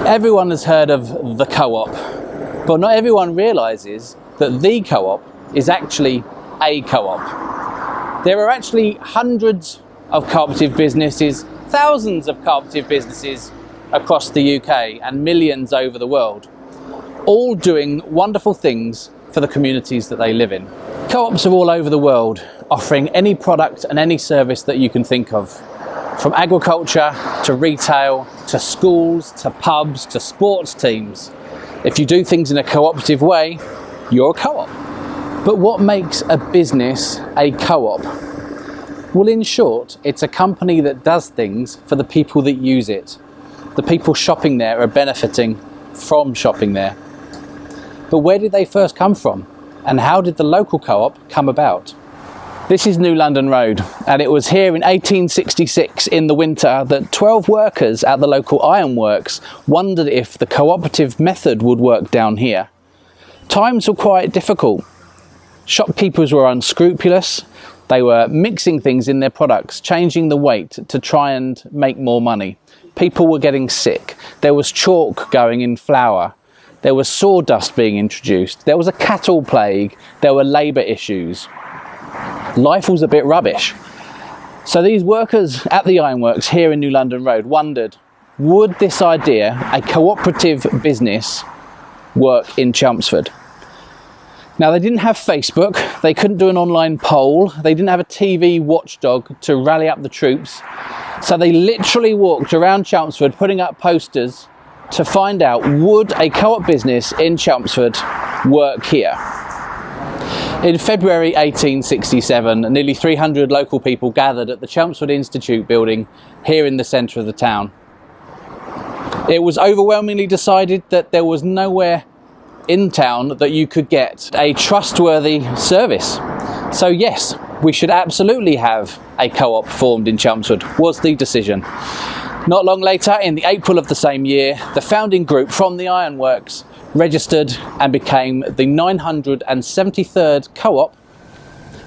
Everyone has heard of the co-op, but not everyone realises that the co-op is actually a co-op. There are actually hundreds of cooperative businesses, thousands of cooperative businesses across the UK and millions over the world, all doing wonderful things for the communities that they live in. Co-ops are all over the world, offering any product and any service that you can think of. From agriculture to retail, to schools, to pubs, to sports teams. If you do things in a cooperative way, you're a co-op. But what makes a business a co-op? Well, in short, it's a company that does things for the people that use it. The people shopping there are benefiting from shopping there. But where did they first come from? And how did the local co-op come about? This is New London Road, and it was here in 1866 in the winter that 12 workers at the local ironworks wondered if the cooperative method would work down here. Times were quite difficult. Shopkeepers were unscrupulous. They were mixing things in their products, changing the weight to try and make more money. People were getting sick. There was chalk going in flour. There was sawdust being introduced. There was a cattle plague. There were labour issues. Life was a bit rubbish. So these workers at the ironworks here in New London Road wondered, would this idea, a cooperative business, work in Chelmsford? Now, they didn't have Facebook, they couldn't do an online poll, they didn't have a TV watchdog to rally up the troops, so they literally walked around Chelmsford putting up posters to find out, would a co-op business in Chelmsford work here? In February 1867, nearly 300 local people gathered at the Chelmsford Institute building here in the centre of the town. It was overwhelmingly decided that there was nowhere in town that you could get a trustworthy service. So yes, we should absolutely have a co-op formed in Chelmsford, was the decision. Not long later, in the April of the same year, the founding group from the ironworks registered and became the 973rd co-op.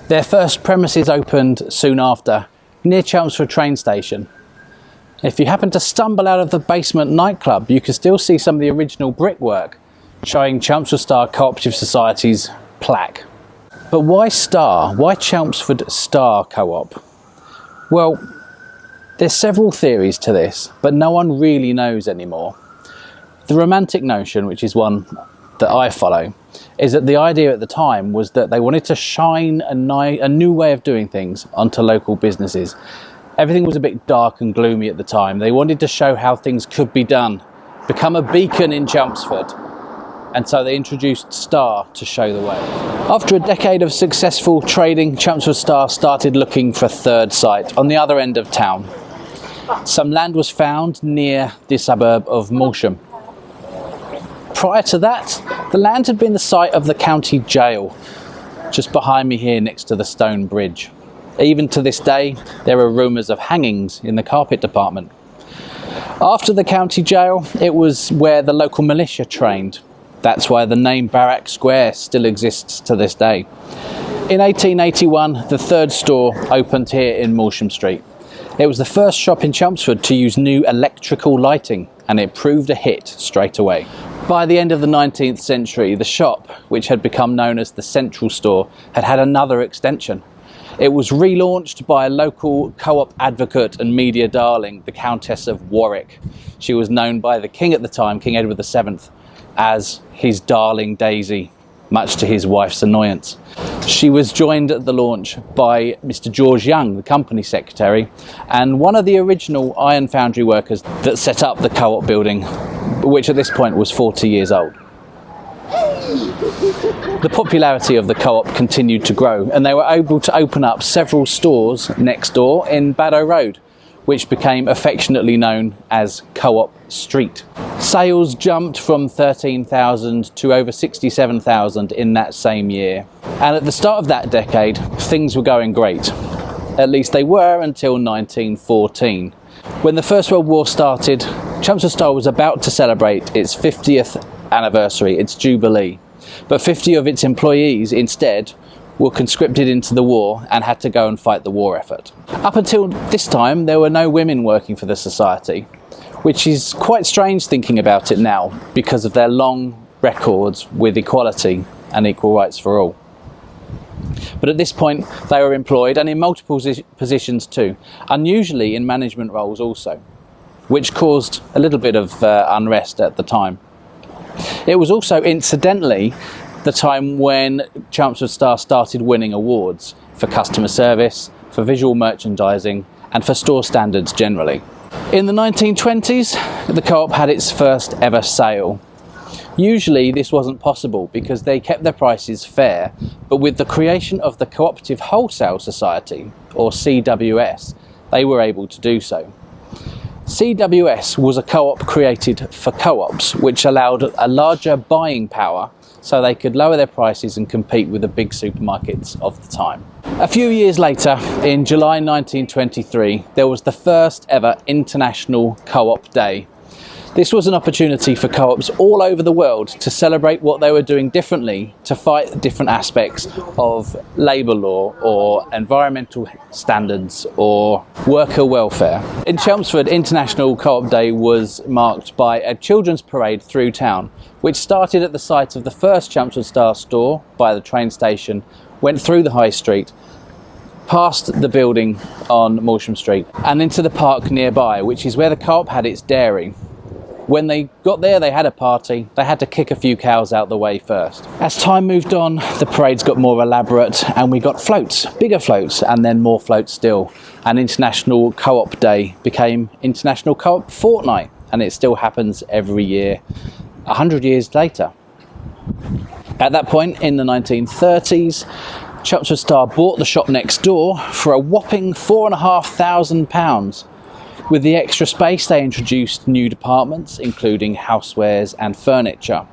Their first premises opened soon after, near Chelmsford train station. If you happen to stumble out of the basement nightclub, you can still see some of the original brickwork showing Chelmsford Star Cooperative Society's plaque. But why Star? Why Chelmsford Star Co-op? Well, there's several theories to this, but no one really knows anymore. The romantic notion, which is one that I follow, is that the idea at the time was that they wanted to shine a new way of doing things onto local businesses. Everything was a bit dark and gloomy at the time. They wanted to show how things could be done, become a beacon in Chelmsford. And so they introduced Star to show the way. After a decade of successful trading, Chelmsford Star started looking for a third site on the other end of town. Some land was found near the suburb of Malsham. Prior to that, the land had been the site of the county jail, just behind me here next to the stone bridge. Even to this day, there are rumours of hangings in the carpet department. After the county jail, it was where the local militia trained. That's why the name Barrack Square still exists to this day. In 1881, the third store opened here in Malsham Street. It was the first shop in Chelmsford to use new electrical lighting, and it proved a hit straight away. By the end of the 19th century, the shop, which had become known as the Central Store, had had another extension. It was relaunched by a local co-op advocate and media darling, the Countess of Warwick. She was known by the King at the time, King Edward VII, as his darling Daisy, much to his wife's annoyance. She was joined at the launch by Mr. George Young, the company secretary, and one of the original iron foundry workers that set up the co-op building, which at this point was 40 years old. The popularity of the co-op continued to grow, and they were able to open up several stores next door in Baddow Road, which became affectionately known as Co-op Street. Sales jumped from 13,000 to over 67,000 in that same year. And at the start of that decade, things were going great. At least they were until 1914. When the First World War started, Chelmsford Star was about to celebrate its 50th anniversary, its jubilee. But 50 of its employees instead were conscripted into the war and had to go and fight the war effort. Up until this time, there were no women working for the society. which is quite strange thinking about it now because of their long records with equality and equal rights for all. But at this point they were employed, and in multiple positions too, unusually in management roles also, which caused a little bit of unrest at the time. It was also incidentally the time when Chelmsford Star started winning awards for customer service, for visual merchandising and for store standards generally. In the 1920s, the co-op had its first ever sale. Usually this wasn't possible because they kept their prices fair, but with the creation of the Cooperative Wholesale Society, or CWS, they were able to do so. CWS was a co-op created for co-ops, which allowed a larger buying power so they could lower their prices and compete with the big supermarkets of the time. A few years later, in July 1923, there was the first ever International Co-op Day. This was an opportunity for co-ops all over the world to celebrate what they were doing differently to fight different aspects of labour law or environmental standards or worker welfare. In Chelmsford, International Co-op Day was marked by a children's parade through town, which started at the site of the first Chelmsford Star store by the train station, went through the high street, past the building on Morsham Street and into the park nearby, which is where the co-op had its dairy. When they got there, they had a party. They had to kick a few cows out the way first. As time moved on, the parades got more elaborate and we got floats, bigger floats, and then more floats still. And International Co-op Day became International Co-op Fortnight, and it still happens every year, 100 years later. At that point in the 1930s, Chelmsford Star bought the shop next door for a whopping £4,500. With the extra space, they introduced new departments, including housewares and furniture.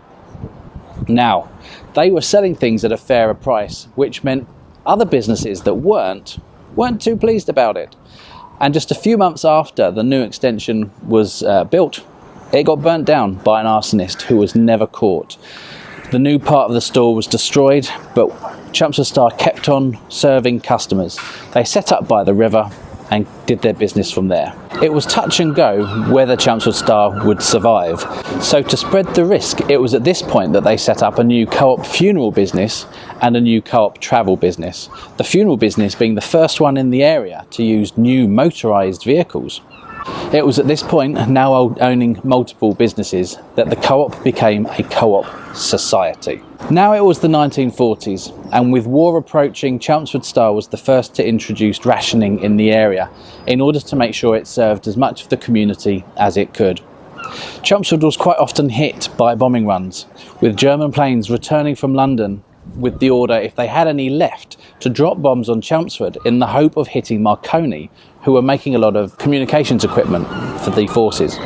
Now, they were selling things at a fairer price, which meant other businesses that weren't too pleased about it. And just a few months after the new extension was built, it got burnt down by an arsonist who was never caught. The new part of the store was destroyed, but Chelmsford Star kept on serving customers. They set up by the river and did their business from there. It was touch and go whether Chelmsford Star would survive. So to spread the risk, it was at this point that they set up a new co-op funeral business and a new co-op travel business. The funeral business being the first one in the area to use new motorised vehicles. It was at this point, now owning multiple businesses, that the co-op became a co-op society. Now it was the 1940s, and with war approaching, Chelmsford Star was the first to introduce rationing in the area in order to make sure it served as much of the community as it could. Chelmsford was quite often hit by bombing runs, with German planes returning from London with the order, if they had any left, to drop bombs on Chelmsford in the hope of hitting Marconi, who were making a lot of communications equipment for the forces.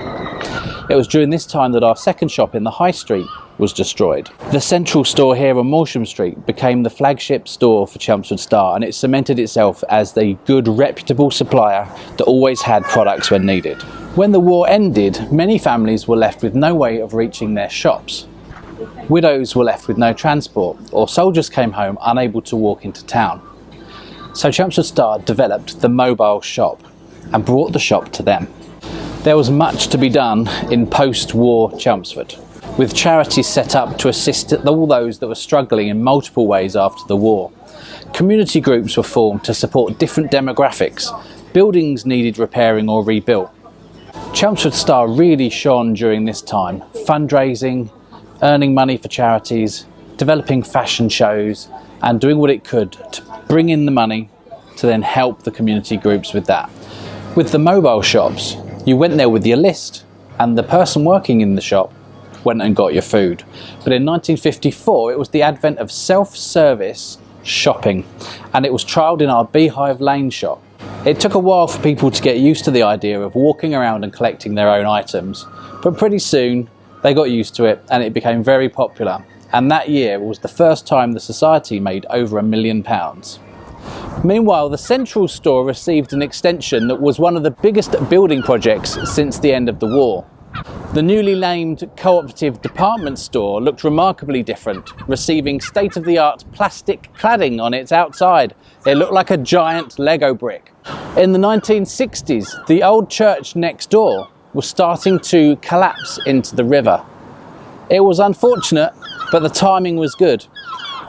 It was during this time that our second shop in the High Street was destroyed. The central store here on Morsham Street became the flagship store for Chelmsford Star, and it cemented itself as the good, reputable supplier that always had products when needed. When the war ended, many families were left with no way of reaching their shops. Widows were left with no transport, or soldiers came home unable to walk into town. So Chelmsford Star developed the mobile shop and brought the shop to them. There was much to be done in post-war Chelmsford, with charities set up to assist all those that were struggling in multiple ways after the war. Community groups were formed to support different demographics. Buildings needed repairing or rebuilt. Chelmsford Star really shone during this time, fundraising, earning money for charities, developing fashion shows, and doing what it could to bring in the money to then help the community groups with that. With the mobile shops, you went there with your list, and the person working in the shop went and got your food. But in 1954, it was the advent of self-service shopping, and it was trialled in our Beehive Lane shop. It took a while for people to get used to the idea of walking around and collecting their own items, but pretty soon they got used to it and it became very popular. And that year was the first time the society made over £1 million. Meanwhile, the central store received an extension that was one of the biggest building projects since the end of the war. The newly named cooperative department store looked remarkably different, receiving state-of-the-art plastic cladding on its outside. It looked like a giant Lego brick. In the 1960s, the old church next door was starting to collapse into the river. It was unfortunate, but the timing was good.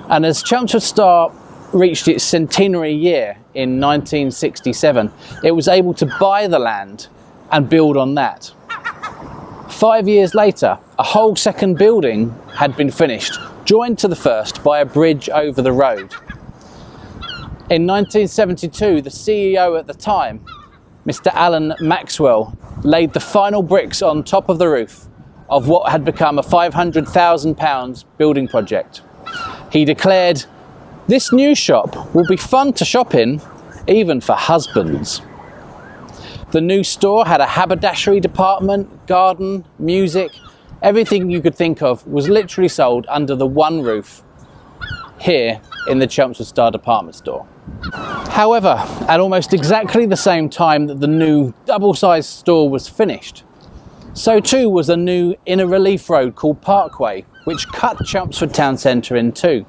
And as Chelmsford Star reached its centenary year in 1967, it was able to buy the land and build on that. 5 years later, a whole second building had been finished, joined to the first by a bridge over the road. In 1972, the CEO at the time, Mr. Alan Maxwell, laid the final bricks on top of the roof of what had become a £500,000 building project. He declared, "This new shop will be fun to shop in, even for husbands." The new store had a haberdashery department, garden, music, everything you could think of was literally sold under the one roof here in the Chelmsford Star department store. However, at almost exactly the same time that the new double-sized store was finished, so too was a new inner relief road called Parkway, which cut Chelmsford town centre in two.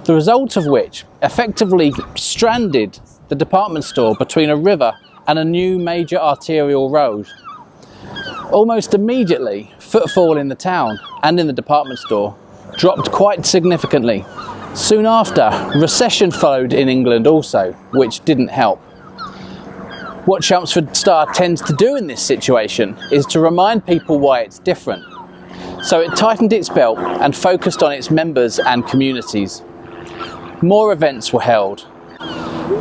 The result of which effectively stranded the department store between a river and a new major arterial road. Almost immediately, footfall in the town and in the department store dropped quite significantly. Soon after, recession followed in England also, which didn't help. What Chelmsford Star tends to do in this situation is to remind people why it's different. So it tightened its belt and focused on its members and communities. More events were held.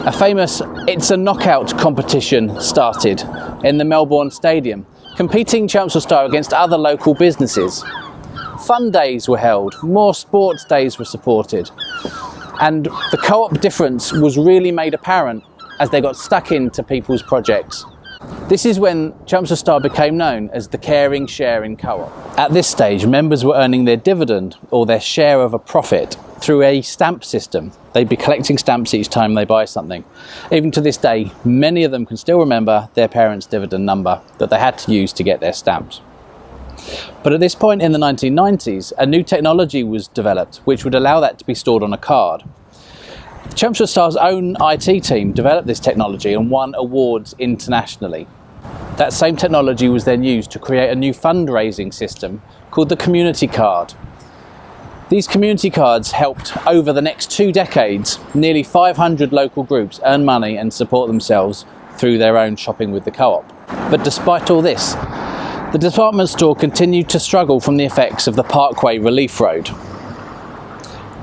A famous It's a Knockout competition started in the Melbourne Stadium, competing Chelmsford Star against other local businesses. Fun days were held, more sports days were supported, and the co-op difference was really made apparent as they got stuck into people's projects. This is when Chelmsford Star became known as the Caring Sharing Co-op. At this stage, members were earning their dividend or their share of a profit through a stamp system. They'd be collecting stamps each time they buy something. Even to this day, many of them can still remember their parents' dividend number that they had to use to get their stamps. But at this point in the 1990s, a new technology was developed which would allow that to be stored on a card. Chelmsford Star's own IT team developed this technology and won awards internationally. That same technology was then used to create a new fundraising system called the Community Card. These community cards helped, over the next 2 decades, nearly 500 local groups earn money and support themselves through their own shopping with the co-op. But despite all this, the department store continued to struggle from the effects of the Parkway Relief Road.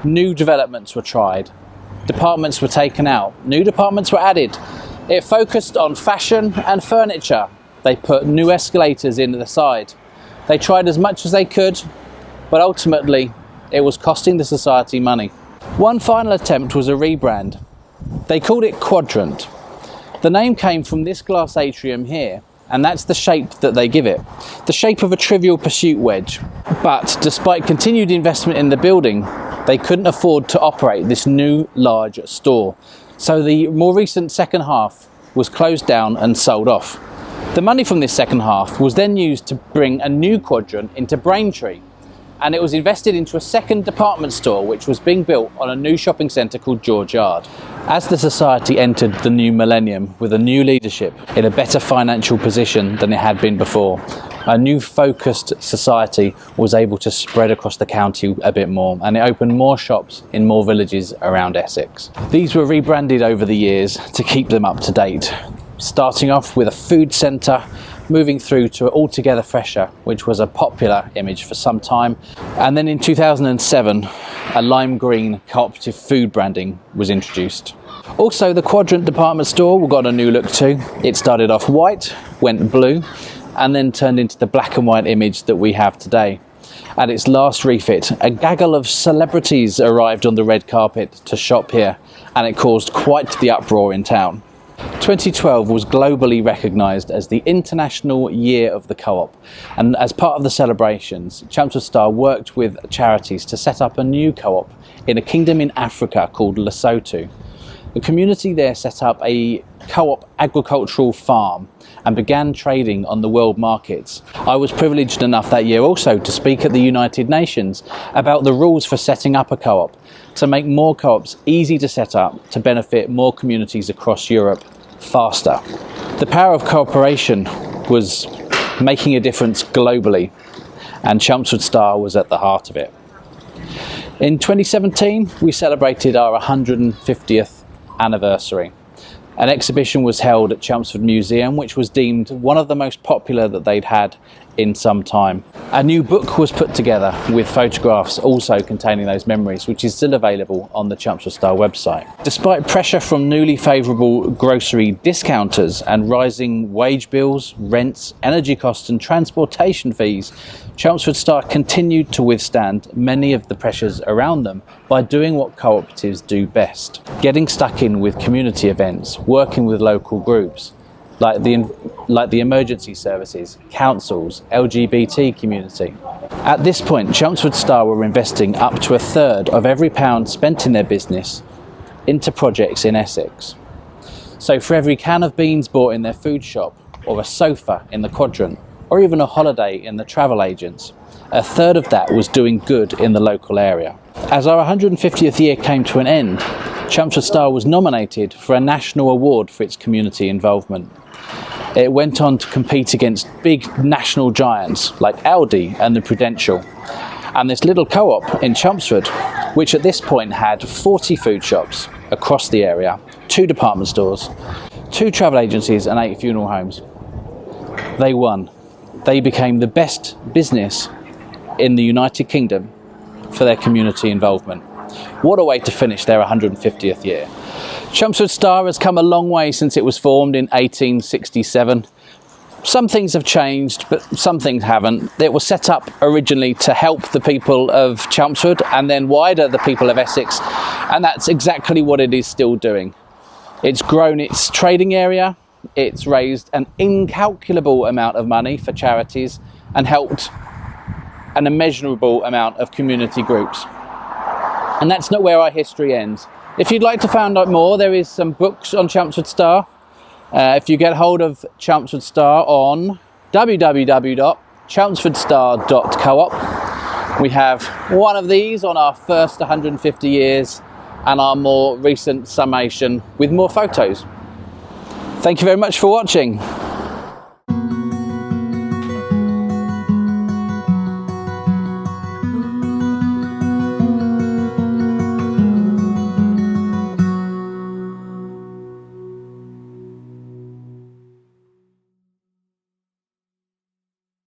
New developments were tried. Departments were taken out. New departments were added. It focused on fashion and furniture. They put new escalators into the side. They tried as much as they could, but ultimately it was costing the society money. One final attempt was a rebrand. They called it Quadrant. The name came from this glass atrium here, and that's the shape that they give it. The shape of a Trivial Pursuit wedge. But despite continued investment in the building, they couldn't afford to operate this new large store. So the more recent second half was closed down and sold off. The money from this second half was then used to bring a new quadrant into Braintree, and it was invested into a second department store which was being built on a new shopping centre called George Yard. As the society entered the new millennium with a new leadership in a better financial position than it had been before, a new focused society was able to spread across the county a bit more, and it opened more shops in more villages around Essex. These were rebranded over the years to keep them up to date, starting off with a food centre, moving through to Altogether Fresher, which was a popular image for some time. And then in 2007, a lime green cooperative food branding was introduced. Also, the Quadrant department store got a new look too. It started off white, went blue, and then turned into the black and white image that we have today. At its last refit, a gaggle of celebrities arrived on the red carpet to shop here, and it caused quite the uproar in town. 2012 was globally recognised as the International Year of the Co-op, and as part of the celebrations, Chelmsford Star worked with charities to set up a new co-op in a kingdom in Africa called Lesotho. The community there set up a co-op agricultural farm and began trading on the world markets. I was privileged enough that year also to speak at the United Nations about the rules for setting up a co-op, to make more co-ops easy to set up to benefit more communities across Europe faster. The power of cooperation was making a difference globally, and Chelmsford Star was at the heart of it. In 2017, we celebrated our 150th anniversary. An exhibition was held at Chelmsford Museum, which was deemed one of the most popular that they'd had in some time. A new book was put together with photographs also containing those memories, which is still available on the Chelmsford Star website. Despite pressure from newly favourable grocery discounters and rising wage bills, rents, energy costs and transportation fees, Chelmsford Star continued to withstand many of the pressures around them by doing what cooperatives do best: getting stuck in with community events, working with local groups like the emergency services, councils, LGBT community. At this point, Chelmsford Star were investing up to a third of every pound spent in their business into projects in Essex. So for every can of beans bought in their food shop, or a sofa in the Quadrant, or even a holiday in the travel agents, a third of that was doing good in the local area. As our 150th year came to an end, Chelmsford Star was nominated for a national award for its community involvement. It went on to compete against big national giants like Aldi and the Prudential. And this little co-op in Chelmsford, which at this point had 40 food shops across the area, 2 department stores, 2 travel agencies and 8 funeral homes, they won. They became the best business in the United Kingdom for their community involvement. What a way to finish their 150th year. Chelmsford Star has come a long way since it was formed in 1867. Some things have changed, but some things haven't. It was set up originally to help the people of Chelmsford and then wider the people of Essex, and that's exactly what it is still doing. It's grown its trading area, it's raised an incalculable amount of money for charities and helped an immeasurable amount of community groups. And that's not where our history ends. If you'd like to find out more, there is some books on Chelmsford Star. If you get hold of Chelmsford Star on www.chelmsfordstar.coop, we have one of these on our first 150 years and our more recent summation with more photos. Thank you very much for watching.